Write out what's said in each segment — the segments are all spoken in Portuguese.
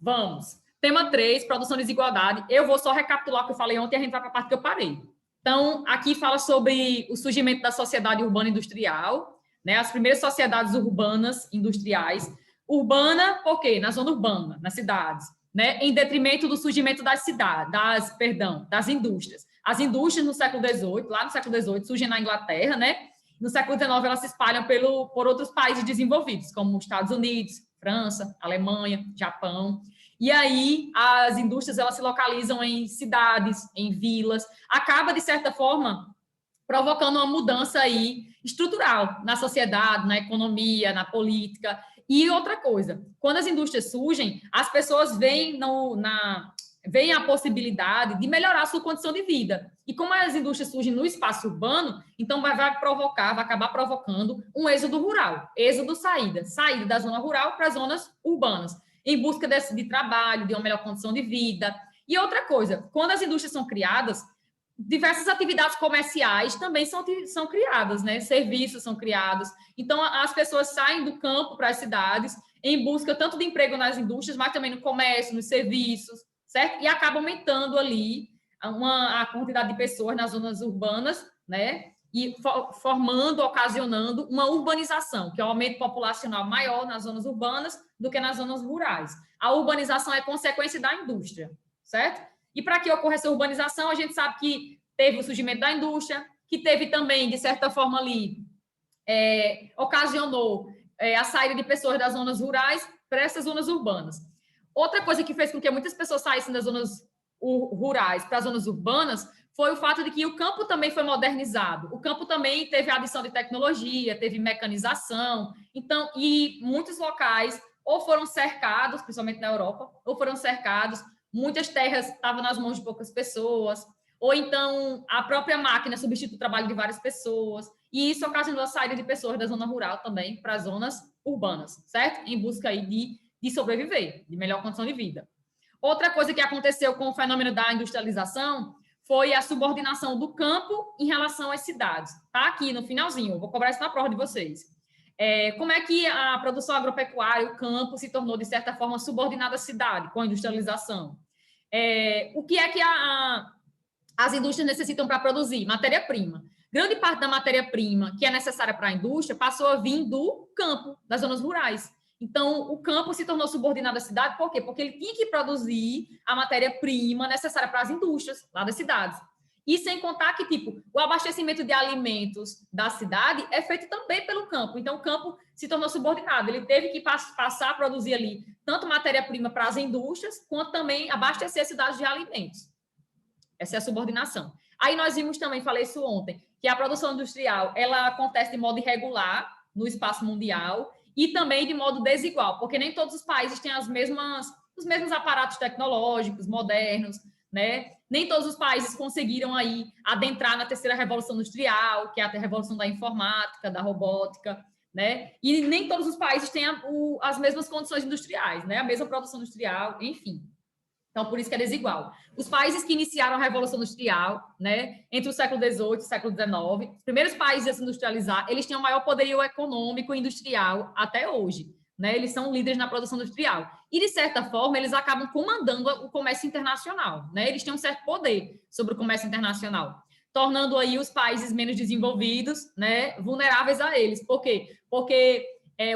Vamos. Tema 3, produção e desigualdade. Eu vou só recapitular o que eu falei ontem e a gente vai para a parte que eu parei. Então, aqui fala sobre o surgimento da sociedade urbana industrial, né? As primeiras sociedades urbanas industriais. Urbana, por quê? Na zona urbana, nas cidades, né? Em detrimento do surgimento das cidades, das indústrias. As indústrias no século XVIII, lá no século XVIII, surgem na Inglaterra, né? No século XIX, elas se espalham por outros países desenvolvidos, como os Estados Unidos, França, Alemanha, Japão. E aí, as indústrias, elas se localizam em cidades, em vilas, acaba, de certa forma, provocando uma mudança aí estrutural na sociedade, na economia, na política. E outra coisa, quando as indústrias surgem, as pessoas veem a possibilidade de melhorar a sua condição de vida. E como as indústrias surgem no espaço urbano, então vai acabar provocando um êxodo rural, saída da zona rural para as zonas urbanas, em busca de trabalho, de uma melhor condição de vida. E outra coisa, quando as indústrias são criadas, diversas atividades comerciais também são criadas, né? Serviços são criados. Então, as pessoas saem do campo para as cidades em busca tanto de emprego nas indústrias, mas também no comércio, nos serviços, certo? E acaba aumentando ali a quantidade de pessoas nas zonas urbanas, né? E ocasionando uma urbanização, que é um aumento populacional maior nas zonas urbanas do que nas zonas rurais. A urbanização é consequência da indústria, certo? E para que ocorra essa urbanização, a gente sabe que teve o surgimento da indústria, que teve também, de certa forma ali, ocasionou a saída de pessoas das zonas rurais para essas zonas urbanas. Outra coisa que fez com que muitas pessoas saíssem das zonas rurais para as zonas urbanas foi o fato de que o campo também foi modernizado. O campo também teve a adição de tecnologia, teve mecanização. Então, e muitos locais ou foram cercados, principalmente na Europa, ou foram cercados, muitas terras estavam nas mãos de poucas pessoas, ou então a própria máquina substitui o trabalho de várias pessoas, e isso ocasionou a saída de pessoas da zona rural também para as zonas urbanas, certo? Em busca aí de sobreviver, de melhor condição de vida. Outra coisa que aconteceu com o fenômeno da industrialização foi a subordinação do campo em relação às cidades. Tá aqui no finalzinho, eu vou cobrar isso na prova de vocês. Como é que a produção agropecuária, o campo, se tornou, de certa forma, subordinada à cidade com a industrialização? O que é que as indústrias necessitam para produzir? Matéria-prima. Grande parte da matéria-prima que é necessária para a indústria passou a vir do campo, das zonas rurais. Então, o campo se tornou subordinado à cidade, por quê? Porque ele tinha que produzir a matéria-prima necessária para as indústrias lá das cidades. E sem contar que, tipo, o abastecimento de alimentos da cidade é feito também pelo campo. Então, o campo se tornou subordinado. Ele teve que passar a produzir ali tanto matéria-prima para as indústrias, quanto também abastecer as cidades de alimentos. Essa é a subordinação. Aí nós vimos também, falei isso ontem, que a produção industrial, ela acontece de modo irregular no espaço mundial e também de modo desigual, porque nem todos os países têm os mesmos aparatos tecnológicos modernos, né? Nem todos os países conseguiram aí adentrar na terceira revolução industrial, que é a revolução da informática, da robótica, né? E nem todos os países têm as mesmas condições industriais, né? A mesma produção industrial, enfim. Então, por isso que é desigual. Os países que iniciaram a Revolução Industrial, né, entre o século XVIII e o século XIX, os primeiros países a se industrializar, eles têm o maior poderio econômico e industrial até hoje. Né? Eles são líderes na produção industrial. E, de certa forma, eles acabam comandando o comércio internacional. Né? Eles têm um certo poder sobre o comércio internacional, tornando aí os países menos desenvolvidos, né, vulneráveis a eles. Por quê? Porque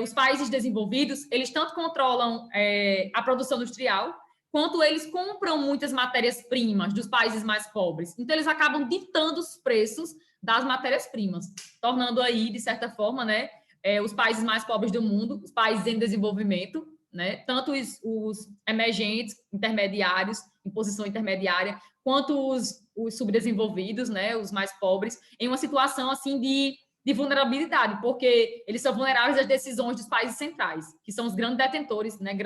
os países desenvolvidos, eles tanto controlam a produção industrial, quanto eles compram muitas matérias-primas dos países mais pobres. Então, eles acabam ditando os preços das matérias-primas, tornando aí, de certa forma, né, os países mais pobres do mundo, os países em desenvolvimento, né, tanto os emergentes, intermediários, em posição intermediária, quanto os subdesenvolvidos, né, os mais pobres, em uma situação assim de vulnerabilidade, porque eles são vulneráveis às decisões dos países centrais, que são os grandes detentores, né,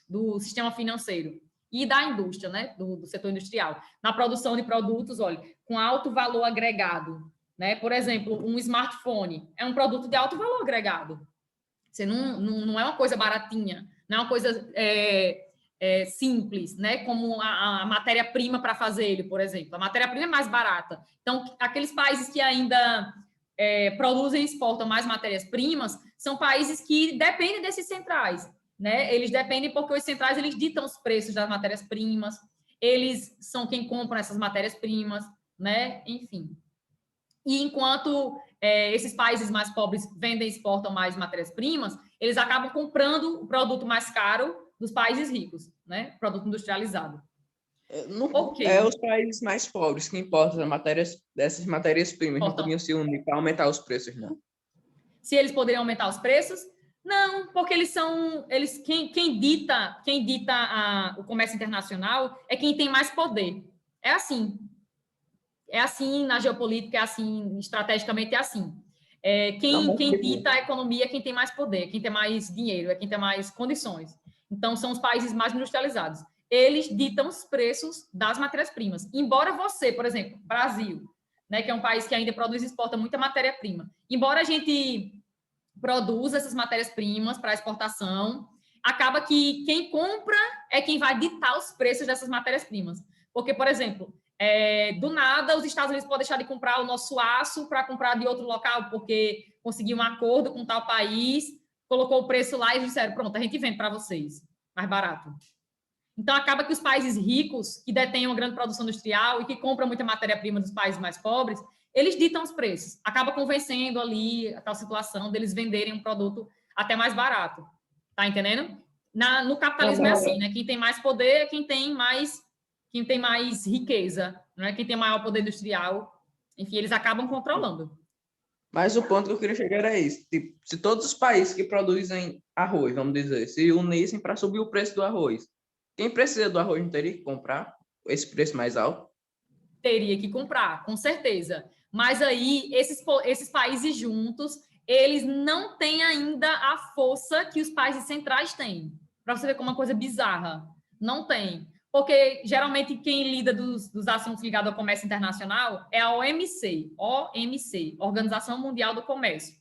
do sistema financeiro e da indústria, né, do setor industrial, na produção de produtos, olha, com alto valor agregado, né? Por exemplo, um smartphone é um produto de alto valor agregado. Você não é uma coisa baratinha, não é uma coisa simples, né? Como a matéria-prima para fazer ele, por exemplo. A matéria-prima é mais barata. Então, aqueles países que ainda produzem e exportam mais matérias-primas são países que dependem desses centrais. né? Eles dependem porque os centrais eles ditam os preços das matérias-primas, eles são quem compram essas matérias-primas, né? Enfim. E enquanto esses países mais pobres vendem e exportam mais matérias-primas, eles acabam comprando o produto mais caro dos países ricos, né? Produto industrializado. Os países mais pobres que importam dessas matérias-primas não podiam se unir para aumentar os preços, não? Se eles poderiam aumentar os preços? Não, porque quem dita o comércio internacional é quem tem mais poder. É assim. É assim na geopolítica, é assim, estrategicamente é assim. Quem dita a economia é quem tem mais poder, quem tem mais dinheiro, é quem tem mais condições. Então, são os países mais industrializados. Eles ditam os preços das matérias-primas. Embora você, por exemplo, Brasil, né, que é um país que ainda produz e exporta muita matéria-prima, embora a gente produza essas matérias-primas para exportação, acaba que quem compra é quem vai ditar os preços dessas matérias-primas. Porque, por exemplo, do nada, os Estados Unidos podem deixar de comprar o nosso aço para comprar de outro local, porque conseguiu um acordo com tal país, colocou o preço lá e disseram, pronto, a gente vende para vocês, mais barato. Então, acaba que os países ricos, que detêm uma grande produção industrial e que compram muita matéria-prima dos países mais pobres, eles ditam os preços. Acaba convencendo ali a tal situação deles venderem um produto até mais barato. Tá entendendo? No capitalismo é assim, né? Quem tem mais poder é quem tem mais riqueza, né? Quem tem maior poder industrial. Enfim, eles acabam controlando. Mas o ponto que eu queria chegar é esse. Tipo, se todos os países que produzem arroz, vamos dizer, se unissem para subir o preço do arroz, quem precisa do arroz não teria que comprar esse preço mais alto? Teria que comprar, com certeza. Mas aí, esses países juntos, eles não têm ainda a força que os países centrais têm. Para você ver como uma coisa bizarra. Não tem. Porque, geralmente, quem lida dos assuntos ligados ao comércio internacional é a OMC, Organização Mundial do Comércio.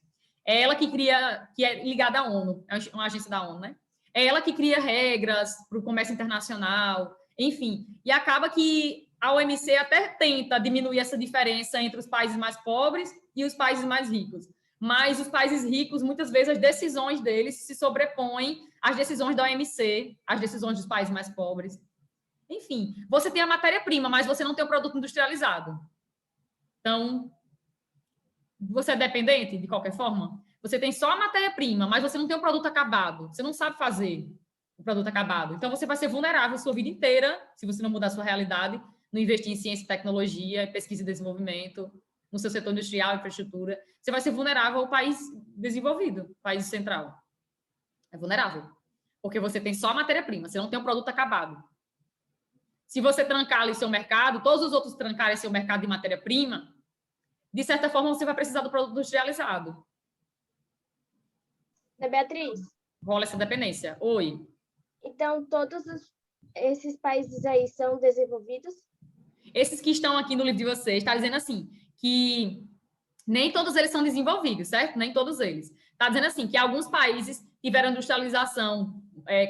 É ela que é ligada à ONU, é uma agência da ONU, né? É ela que cria regras para o comércio internacional, enfim. E acaba que a OMC até tenta diminuir essa diferença entre os países mais pobres e os países mais ricos. Mas os países ricos, muitas vezes, as decisões deles se sobrepõem às decisões da OMC, às decisões dos países mais pobres. Enfim, você tem a matéria-prima, mas você não tem o produto industrializado. Então, você é dependente, de qualquer forma? Você tem só a matéria-prima, mas você não tem o produto acabado. Você não sabe fazer o produto acabado. Então, você vai ser vulnerável a sua vida inteira, se você não mudar a sua realidade, não investir em ciência e tecnologia, pesquisa e desenvolvimento, no seu setor industrial, infraestrutura. Você vai ser vulnerável ao país desenvolvido, país central. É vulnerável. Porque você tem só a matéria-prima, você não tem o produto acabado. Se você trancar ali seu mercado, todos os outros trancarem seu mercado de matéria-prima, de certa forma, você vai precisar do produto industrializado. Beatriz? Rola essa dependência. Oi. Então, esses países aí são desenvolvidos? Esses que estão aqui no livro de vocês, está dizendo assim, que nem todos eles são desenvolvidos, certo? Nem todos eles. Está dizendo assim, que alguns países tiveram industrialização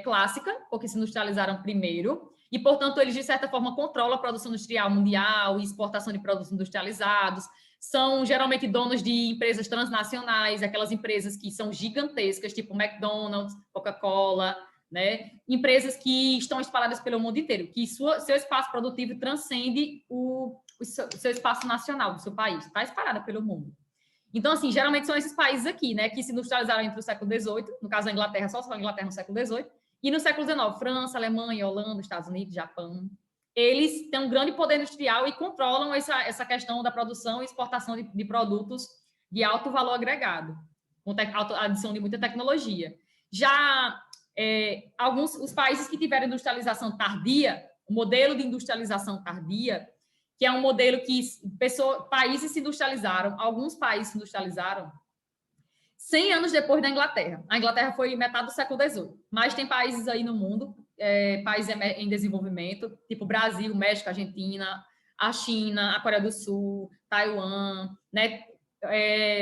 clássica, porque se industrializaram primeiro, e, portanto, eles, de certa forma, controlam a produção industrial mundial e exportação de produtos industrializados, são geralmente donos de empresas transnacionais, aquelas empresas que são gigantescas, tipo McDonald's, Coca-Cola, né? Empresas que estão espalhadas pelo mundo inteiro, que seu espaço produtivo transcende o seu espaço nacional do seu país, está espalhada pelo mundo. Então, assim, geralmente são esses países aqui, né, que se industrializaram entre o século XVIII, no caso da Inglaterra, só a Inglaterra no século XVIII, e no século XIX, França, Alemanha, Holanda, Estados Unidos, Japão. Eles têm um grande poder industrial e controlam essa questão da produção e exportação de produtos de alto valor agregado, com adição de muita tecnologia. Já os países que tiveram industrialização tardia, o modelo de industrialização tardia, que é um modelo que países se industrializaram, alguns países se industrializaram 100 anos depois da Inglaterra. A Inglaterra foi metade do século XVIII, mas tem países aí no mundo, países em desenvolvimento, tipo Brasil, México, Argentina, a China, a Coreia do Sul, Taiwan, né,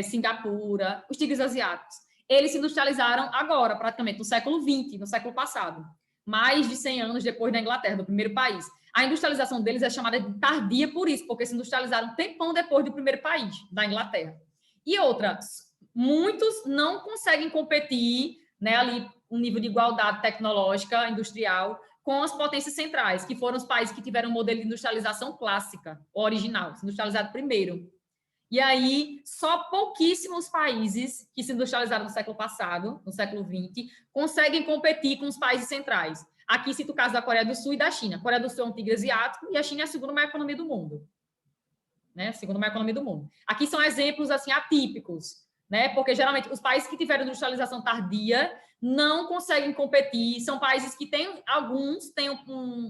Singapura, os tigres asiáticos. Eles se industrializaram agora, praticamente, no século XX, no século passado, mais de 100 anos depois da Inglaterra, do primeiro país. A industrialização deles é chamada de tardia por isso, porque se industrializaram um tempão depois do primeiro país, da Inglaterra. E outra, muitos não conseguem competir, né, ali um nível de igualdade tecnológica, industrial, com as potências centrais, que foram os países que tiveram um modelo de industrialização clássica, original, industrializado primeiro. E aí, só pouquíssimos países que se industrializaram no século passado, no século XX, conseguem competir com os países centrais. Aqui cito o caso da Coreia do Sul e da China. A Coreia do Sul é um tigre asiático e a China é a segunda maior economia do mundo. Né? A segunda maior economia do mundo. Aqui são exemplos assim atípicos, né? Porque geralmente os países que tiveram industrialização tardia não conseguem competir, são países que têm, alguns têm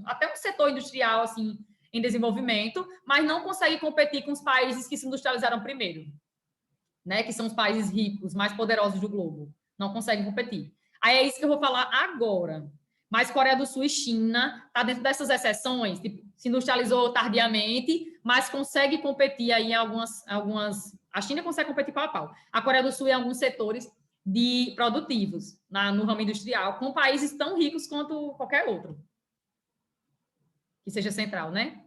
até um setor industrial assim em desenvolvimento, mas não conseguem competir com os países que se industrializaram primeiro, né? Que são os países ricos, mais poderosos do globo. Não conseguem competir. Aí é isso que eu vou falar agora. Mas Coreia do Sul e China está dentro dessas exceções, tipo, se industrializou tardiamente, mas consegue competir aí em algumas... A China consegue competir pau a pau. A Coreia do Sul em alguns setores produtivos, no ramo industrial, com países tão ricos quanto qualquer outro que seja central, né?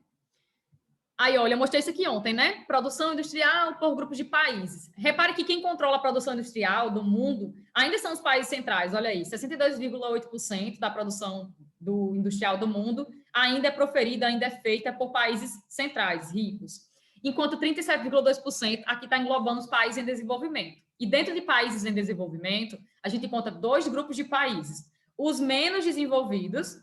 Aí, olha, eu mostrei isso aqui ontem, né? Produção industrial por grupos de países. Repare que quem controla a produção industrial do mundo ainda são os países centrais, olha aí, 62,8% da produção industrial do mundo ainda é proferida, ainda é feita por países centrais, ricos. Enquanto 37,2% aqui está englobando os países em desenvolvimento. E dentro de países em desenvolvimento, a gente encontra dois grupos de países. Os menos desenvolvidos,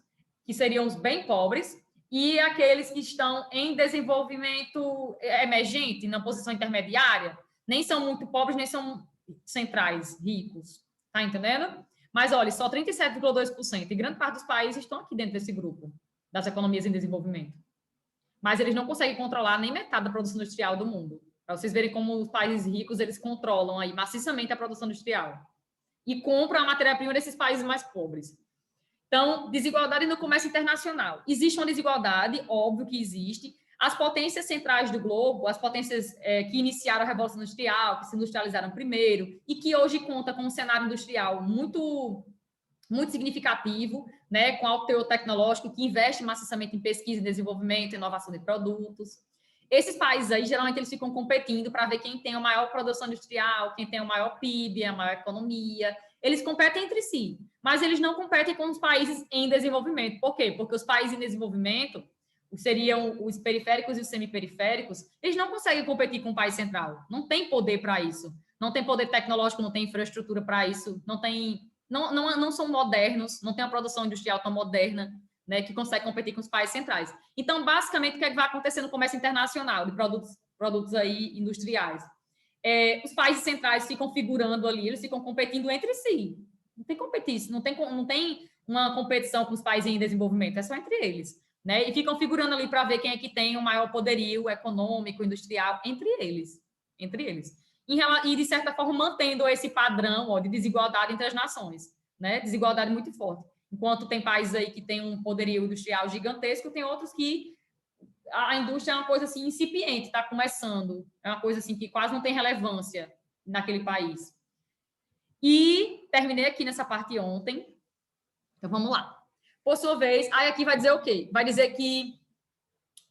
que seriam os bem pobres, e aqueles que estão em desenvolvimento emergente, na posição intermediária, nem são muito pobres, nem são centrais, ricos. Tá entendendo? Mas, olha, só 37,2%. E grande parte dos países estão aqui dentro desse grupo, das economias em desenvolvimento. Mas eles não conseguem controlar nem metade da produção industrial do mundo. Para vocês verem como os países ricos, eles controlam aí maciçamente a produção industrial. E compram a matéria-prima desses países mais pobres. Então, desigualdade no comércio internacional. Existe uma desigualdade, óbvio que existe. As potências centrais do globo, as potências que iniciaram a Revolução Industrial, que se industrializaram primeiro, e que hoje conta com um cenário industrial muito, muito significativo, né, com alto teor tecnológico, que investe maciçamente em pesquisa e desenvolvimento, inovação de produtos. Esses países aí, geralmente, eles ficam competindo para ver quem tem a maior produção industrial, quem tem o maior PIB, a maior economia. Eles competem entre si, mas eles não competem com os países em desenvolvimento. Por quê? Porque os países em desenvolvimento, seriam os periféricos e os semiperiféricos, eles não conseguem competir com o país central. Não tem poder para isso. Não tem poder tecnológico, não tem infraestrutura para isso, não são modernos, não tem uma produção industrial tão moderna, né, que consegue competir com os países centrais. Então, basicamente, o que é que vai acontecer no comércio internacional de produtos aí industriais? Os países centrais ficam figurando ali, eles ficam competindo entre si. Não tem competição, não tem uma competição com os países em desenvolvimento, é só entre eles, né? E ficam figurando ali para ver quem é que tem o maior poderio econômico, industrial, entre eles. E, de certa forma, mantendo esse padrão de desigualdade entre as nações, né? Desigualdade muito forte. Enquanto tem países aí que têm um poderio industrial gigantesco, tem outros que a indústria é uma coisa assim incipiente, está começando, é uma coisa assim que quase não tem relevância naquele país. E terminei aqui nessa parte ontem. Então vamos lá. Por sua vez, aí aqui vai dizer o quê? Vai dizer que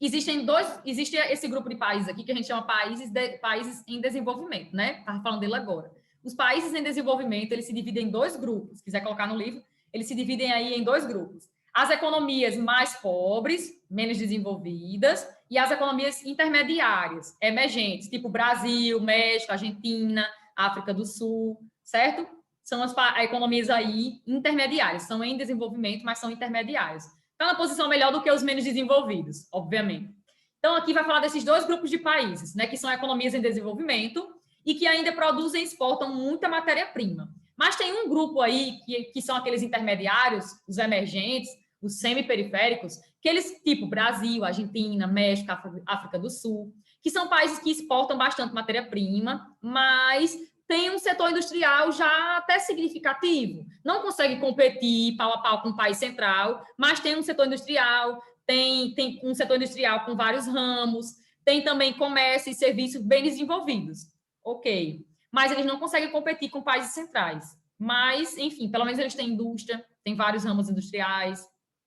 existe esse grupo de países aqui que a gente chama países em desenvolvimento, né? Estava falando dele agora. Os países em desenvolvimento, eles se dividem em dois grupos. Se quiser colocar no livro, eles se dividem aí em dois grupos. As economias mais pobres, menos desenvolvidas, e as economias intermediárias, emergentes, tipo Brasil, México, Argentina, África do Sul, certo? São as economias aí intermediárias, são em desenvolvimento, mas são intermediárias. Estão na posição melhor do que os menos desenvolvidos, obviamente. Então, aqui vai falar desses dois grupos de países, né, que são economias em desenvolvimento e que ainda produzem e exportam muita matéria-prima. Mas tem um grupo aí, que são aqueles intermediários, os emergentes, os semiperiféricos, que eles, tipo Brasil, Argentina, México, África do Sul, que são países que exportam bastante matéria-prima, mas tem um setor industrial já até significativo. Não consegue competir pau a pau com o país central, mas tem um setor industrial, tem um setor industrial com vários ramos, tem também comércio e serviços bem desenvolvidos. Ok. Mas eles não conseguem competir com países centrais. Mas, enfim, pelo menos eles têm indústria, têm vários ramos industriais,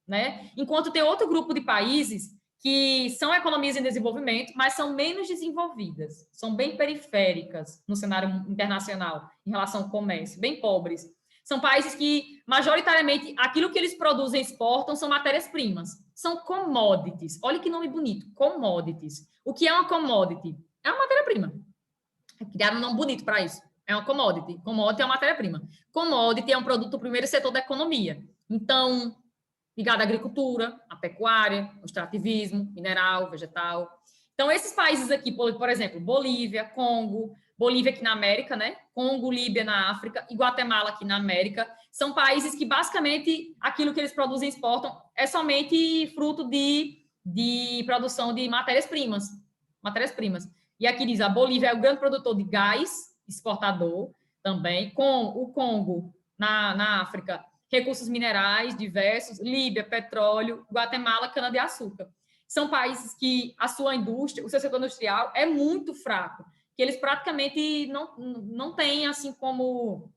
né? Enquanto tem outro grupo de países que são economias em desenvolvimento, mas são menos desenvolvidas, são bem periféricas no cenário internacional, em relação ao comércio, bem pobres. São países que, majoritariamente, aquilo que eles produzem e exportam são matérias-primas. São commodities. Olha que nome bonito, commodities. O que é uma commodity? É uma matéria-prima. Criaram um nome bonito para isso. É uma commodity. Commodity é uma matéria-prima. Commodity é um produto do primeiro setor da economia. Então, ligado à agricultura, à pecuária, ao extrativismo, mineral, vegetal. Então, esses países aqui, por exemplo, Bolívia, Congo, Bolívia aqui na América, né? Congo, Líbia na África e Guatemala aqui na América, são países que, basicamente, aquilo que eles produzem e exportam é somente fruto de produção de matérias-primas. Matérias-primas. E aqui diz, a Bolívia é o grande produtor de gás, exportador também, com o Congo, na África, recursos minerais diversos, Líbia, petróleo, Guatemala, cana-de-açúcar. São países que a sua indústria, o seu setor industrial é muito fraco, que eles praticamente não têm, assim como...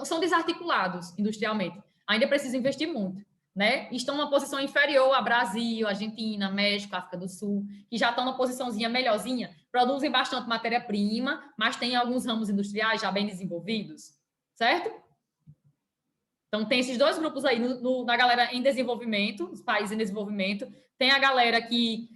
São desarticulados industrialmente. Ainda precisam investir muito, né? Estão numa posição inferior a Brasil, Argentina, México, África do Sul, que já estão numa posiçãozinha melhorzinha, produzem bastante matéria-prima, mas têm alguns ramos industriais já bem desenvolvidos, certo? Então, tem esses dois grupos aí, na galera em desenvolvimento, os países em desenvolvimento, tem a galera que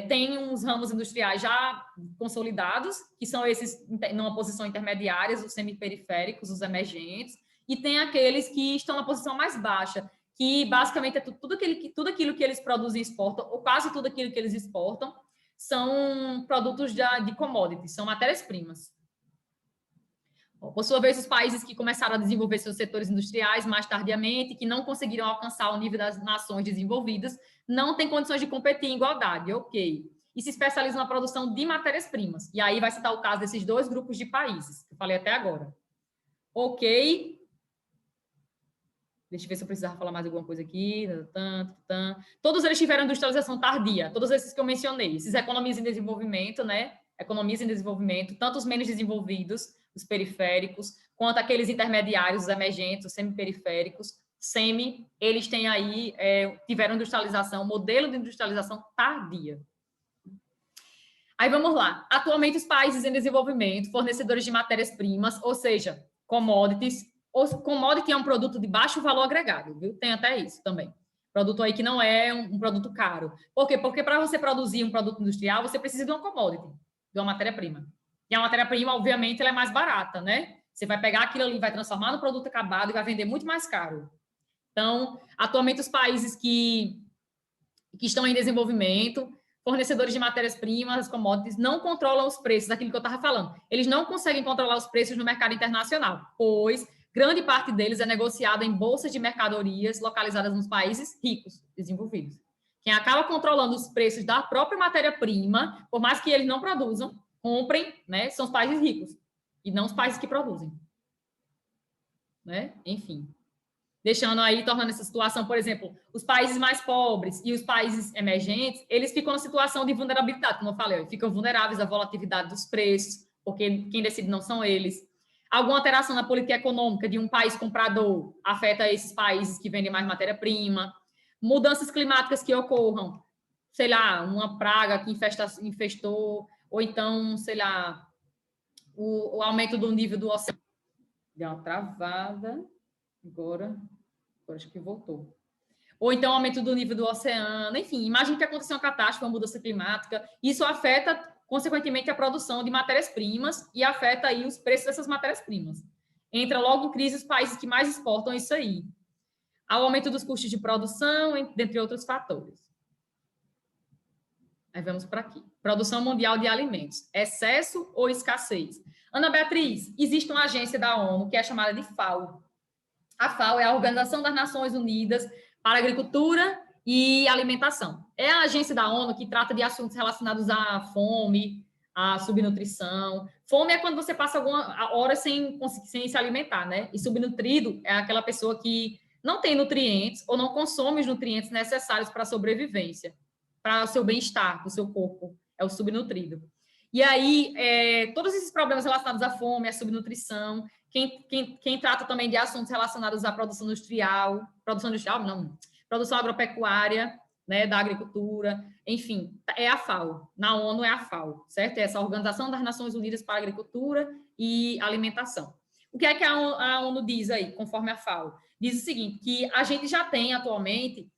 tem uns ramos industriais já consolidados, que são esses numa posição intermediária, os semiperiféricos, os emergentes, e tem aqueles que estão na posição mais baixa, que basicamente é tudo aquilo que eles produzem e exportam, ou quase tudo aquilo que eles exportam, são produtos de commodities, são matérias-primas. Por sua vez, os países que começaram a desenvolver seus setores industriais mais tardiamente, que não conseguiram alcançar o nível das nações desenvolvidas, não têm condições de competir em igualdade, ok. E se especializam na produção de matérias-primas. E aí vai citar o caso desses dois grupos de países, que eu falei até agora. Ok. Deixa eu ver se eu precisava falar mais alguma coisa aqui. Todos eles tiveram industrialização tardia, todos esses que eu mencionei. Esses economias em desenvolvimento, né? Economias em desenvolvimento, tanto os menos desenvolvidos, os periféricos, quanto aqueles intermediários, os emergentes, os semiperiféricos, eles têm aí, tiveram industrialização, modelo de industrialização tardia. Aí vamos lá. Atualmente, os países em desenvolvimento, fornecedores de matérias-primas, ou seja, commodities. Commodity é um produto de baixo valor agregado, viu? Tem até isso também. Produto aí que não é um produto caro. Por quê? Porque para você produzir um produto industrial, você precisa de uma commodity, de uma matéria-prima. E a matéria-prima, obviamente, ela é mais barata, né? Você vai pegar aquilo ali, vai transformar no produto acabado e vai vender muito mais caro. Então, atualmente, os países que estão em desenvolvimento, fornecedores de matérias-primas, commodities, não controlam os preços, daquilo que eu estava falando. Eles não conseguem controlar os preços no mercado internacional, pois grande parte deles é negociada em bolsas de mercadorias localizadas nos países ricos, desenvolvidos. Quem acaba controlando os preços da própria matéria-prima, por mais que eles não produzam, comprem, né, são os países ricos, e não os países que produzem. Né? Enfim. Deixando aí, tornando essa situação, por exemplo, os países mais pobres e os países emergentes, eles ficam na situação de vulnerabilidade, como eu falei, ficam vulneráveis à volatilidade dos preços, porque quem decide não são eles. Alguma alteração na política econômica de um país comprador afeta esses países que vendem mais matéria-prima. Mudanças climáticas que ocorram, sei lá, uma praga que infestou, ou então, sei lá, o aumento do nível do oceano. Deu uma travada. Agora acho que voltou. Ou então aumento do nível do oceano. Enfim, imagine que aconteceu uma catástrofe, uma mudança climática. Isso afeta, consequentemente, a produção de matérias-primas e afeta aí os preços dessas matérias-primas. Entra logo em crise os países que mais exportam isso aí. Ao aumento dos custos de produção, dentre outros fatores. Aí vamos para aqui. Produção mundial de alimentos. Excesso ou escassez? Ana Beatriz, existe uma agência da ONU que é chamada de FAO. A FAO é a Organização das Nações Unidas para a Agricultura e Alimentação. É a agência da ONU que trata de assuntos relacionados à fome, à subnutrição. Fome é quando você passa alguma hora sem se alimentar, né? E subnutrido é aquela pessoa que não tem nutrientes ou não consome os nutrientes necessários para a sobrevivência, para o seu bem-estar, para o seu corpo. É o subnutrido. E aí, todos esses problemas relacionados à fome, à subnutrição, quem trata também de assuntos relacionados à produção industrial não, produção agropecuária, né, da agricultura, enfim, é a FAO. Na ONU é a FAO, certo? É essa Organização das Nações Unidas para a Agricultura e Alimentação. O que é que a ONU diz aí, conforme a FAO? Diz o seguinte, que a gente já tem atualmente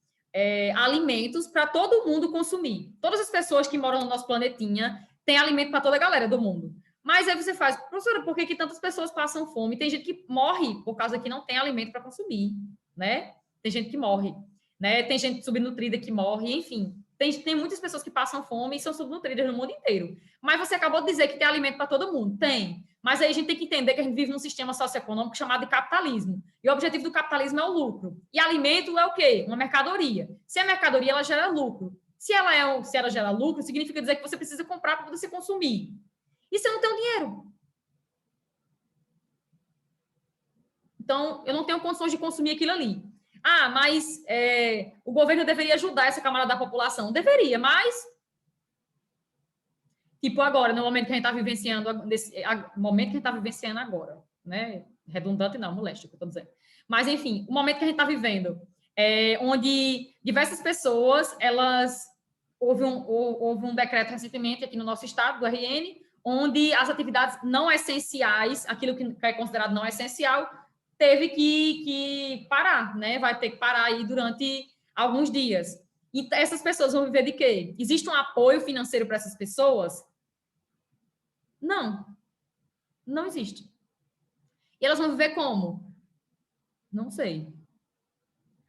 alimentos para todo mundo consumir. Todas as pessoas que moram no nosso planetinha têm alimento para toda a galera do mundo. Mas aí você faz, professora, por que tantas pessoas passam fome? Tem gente que morre por causa que não tem alimento para consumir, né? Tem gente que morre, né? Tem gente subnutrida que morre, enfim. Tem muitas pessoas que passam fome e são subnutridas no mundo inteiro. Mas você acabou de dizer que tem alimento para todo mundo. Tem. Mas aí a gente tem que entender que a gente vive num sistema socioeconômico chamado de capitalismo. E o objetivo do capitalismo é o lucro. E alimento é o quê? Uma mercadoria. Se é mercadoria, ela gera lucro. Se ela gera lucro, significa dizer que você precisa comprar para você consumir. E você não tem o dinheiro. Então, eu não tenho condições de consumir aquilo ali. Ah, mas o governo deveria ajudar essa camada da população. Deveria, mas... Tipo agora, no momento que a gente está vivenciando, momento que a gente está vivenciando agora, né? Redundante não, molesto, que eu estou dizendo. Mas, enfim, o momento que a gente está vivendo, onde diversas pessoas, houve um decreto recentemente aqui no nosso estado, do RN, onde as atividades não essenciais, aquilo que é considerado não essencial, teve que parar, né? Vai ter que parar aí durante alguns dias. E essas pessoas vão viver de quê? Existe um apoio financeiro para essas pessoas? Não. Não existe. E elas vão viver como? Não sei.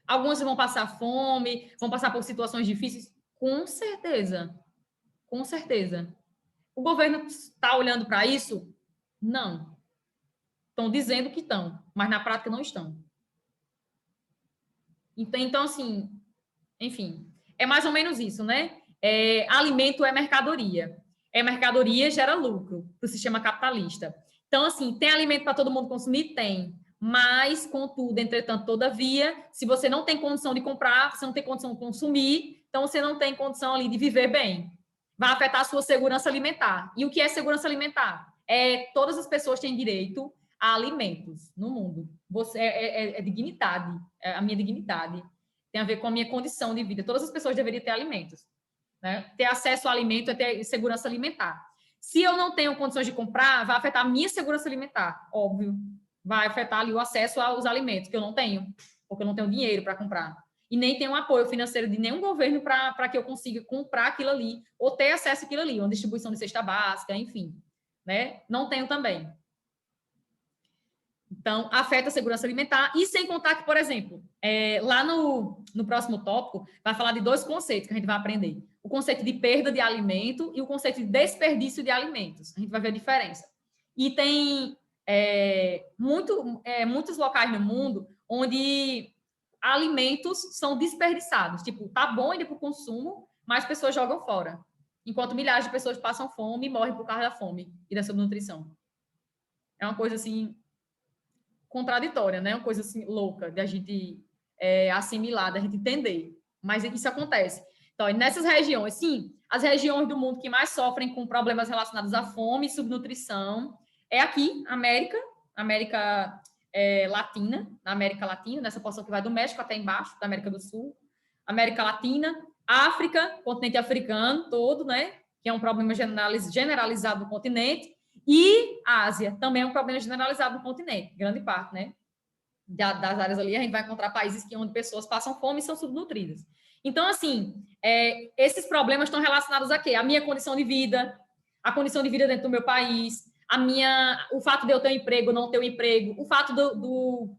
Algumas vão passar fome, vão passar por situações difíceis? Com certeza. Com certeza. O governo está olhando para isso? Não. Estão dizendo que estão, mas na prática não estão. Então assim, enfim, é mais ou menos isso, né? Alimento é mercadoria. Mercadoria gera lucro para o sistema capitalista. Então, assim, tem alimento para todo mundo consumir? Tem. Mas, contudo, entretanto, todavia, se você não tem condição de comprar, você não tem condição de consumir, então você não tem condição ali de viver bem. Vai afetar a sua segurança alimentar. E o que é segurança alimentar? Todas as pessoas têm direito a alimentos no mundo. É dignidade, é a minha dignidade. Tem a ver com a minha condição de vida. Todas as pessoas deveriam ter alimentos. Né? Ter acesso ao alimento é ter segurança alimentar. Se eu não tenho condições de comprar, vai afetar a minha segurança alimentar, óbvio. Vai afetar ali o acesso aos alimentos, que eu não tenho, porque eu não tenho dinheiro para comprar. E nem tenho apoio financeiro de nenhum governo para que eu consiga comprar aquilo ali, ou ter acesso àquilo ali, uma distribuição de cesta básica, enfim. Né? Não tenho também. Então, afeta a segurança alimentar. E sem contar que, por exemplo, lá no próximo tópico, vai falar de dois conceitos que a gente vai aprender. O conceito de perda de alimento e o conceito de desperdício de alimentos. A gente vai ver a diferença. E tem muitos locais no mundo onde alimentos são desperdiçados. Tipo, tá bom ainda para o consumo, mas pessoas jogam fora. Enquanto milhares de pessoas passam fome e morrem por causa da fome e da subnutrição. É uma coisa assim... contraditória, né? Uma coisa assim louca de a gente assimilar, da gente entender. Mas isso acontece. Então, nessas regiões, sim, as regiões do mundo que mais sofrem com problemas relacionados à fome e subnutrição é aqui, América Latina, na América Latina, nessa porção que vai do México até embaixo, da América do Sul, América Latina, África, continente africano todo, né? Que é um problema generalizado no continente. E a Ásia também é um problema generalizado no continente, grande parte, né? Das áreas ali, a gente vai encontrar países onde pessoas passam fome e são subnutridas. Então, assim, esses problemas estão relacionados a quê? A minha condição de vida, a condição de vida dentro do meu país, o fato de eu ter um emprego, não ter um emprego, o fato do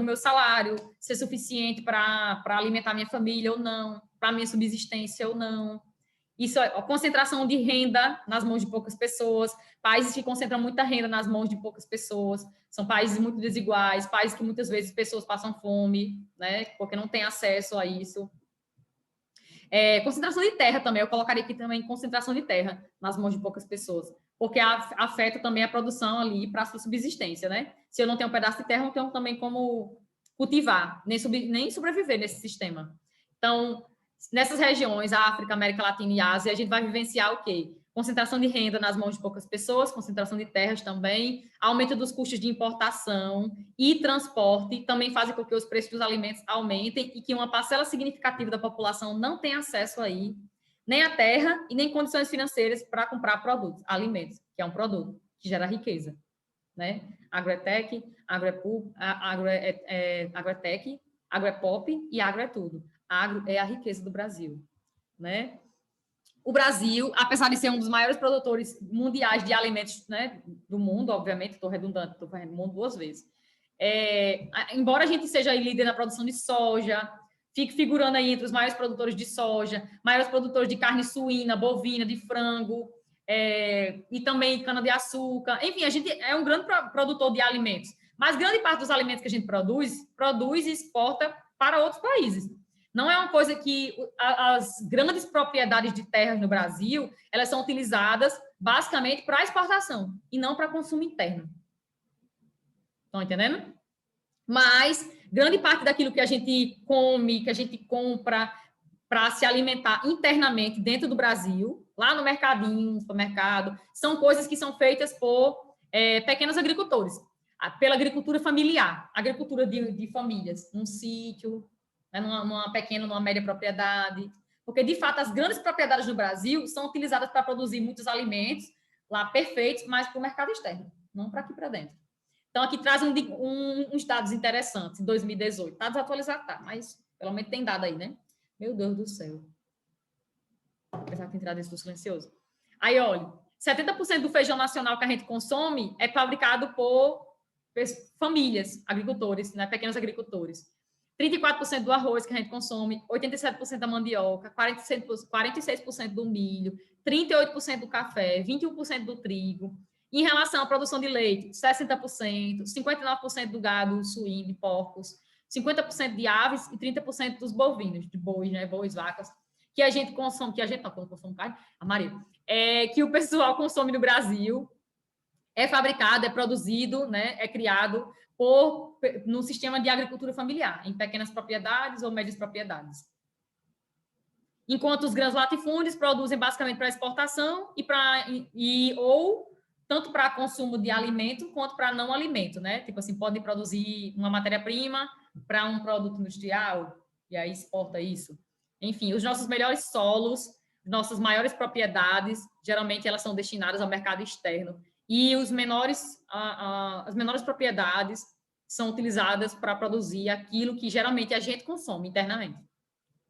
meu salário ser suficiente para alimentar minha família ou não, para minha subsistência ou não. Isso a concentração de renda nas mãos de poucas pessoas, países que concentram muita renda nas mãos de poucas pessoas, são países muito desiguais, países que muitas vezes pessoas passam fome, né, porque não têm acesso a isso. Concentração de terra também, eu colocaria aqui também concentração de terra nas mãos de poucas pessoas, porque afeta também a produção ali para a sua subsistência, né? Se eu não tenho um pedaço de terra, não tenho também como cultivar, nem sobreviver nesse sistema. Então, nessas regiões, África, América Latina e Ásia, a gente vai vivenciar o quê? Concentração de renda nas mãos de poucas pessoas, concentração de terras também, aumento dos custos de importação e transporte também fazem com que os preços dos alimentos aumentem e que uma parcela significativa da população não tem acesso aí, nem à terra e nem condições financeiras para comprar produtos, alimentos, que é um produto que gera riqueza, né? Agretec, Agrepub, Agretec, Agrepop e Agro é tudo. Agro é a riqueza do Brasil, né? O Brasil, apesar de ser um dos maiores produtores mundiais de alimentos, né, do mundo, obviamente, estou redundante, estou fazendo mundo 2 vezes. Embora a gente seja líder na produção de soja, fique figurando aí entre os maiores produtores de soja, maiores produtores de carne suína, bovina, de frango, e também cana-de-açúcar. Enfim, a gente é um grande produtor de alimentos, mas grande parte dos alimentos que a gente produz e exporta para outros países. Não é uma coisa que as grandes propriedades de terras no Brasil, elas são utilizadas basicamente para exportação e não para consumo interno. Estão entendendo? Mas grande parte daquilo que a gente come, que a gente compra para se alimentar internamente dentro do Brasil, lá no mercadinho, no supermercado, são coisas que são feitas por pequenos agricultores, pela agricultura familiar, agricultura de famílias, num sítio, né, numa pequena, numa média propriedade, porque, de fato, as grandes propriedades no Brasil são utilizadas para produzir muitos alimentos lá perfeitos, mas para o mercado externo, não para aqui para dentro. Então, aqui traz uns dados interessantes, em 2018. Está desatualizado, tá, mas pelo menos tem dado aí, né? Meu Deus do céu. Apesar de ter tirado isso do silencioso. Aí, olha, 70% do feijão nacional que a gente consome é fabricado por famílias, agricultores, né, pequenos agricultores. 34% do arroz que a gente consome, 87% da mandioca, 46% do milho, 38% do café, 21% do trigo. Em relação à produção de leite, 60%, 59% do gado suíno, de porcos, 50% de aves e 30% dos bovinos, de bois, né, bois, vacas, que a gente consome, que a gente não consome carne, a Maria, que o pessoal consome no Brasil, é fabricado, é produzido, né, é criado no sistema de agricultura familiar, em pequenas propriedades ou médias propriedades. Enquanto os grandes latifúndios produzem basicamente para exportação ou tanto para consumo de alimento quanto para não alimento, né? Tipo assim, podem produzir uma matéria-prima para um produto industrial e aí exporta isso. Enfim, os nossos melhores solos, nossas maiores propriedades, geralmente elas são destinadas ao mercado externo. E as menores propriedades são utilizadas para produzir aquilo que geralmente a gente consome internamente.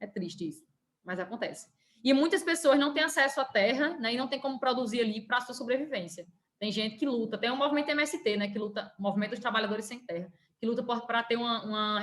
É triste isso, mas acontece. E muitas pessoas não têm acesso à terra, né, e não tem como produzir ali para a sua sobrevivência. Tem gente que luta, tem um movimento MST, né, que luta, o Movimento dos Trabalhadores Sem Terra, que luta para ter uma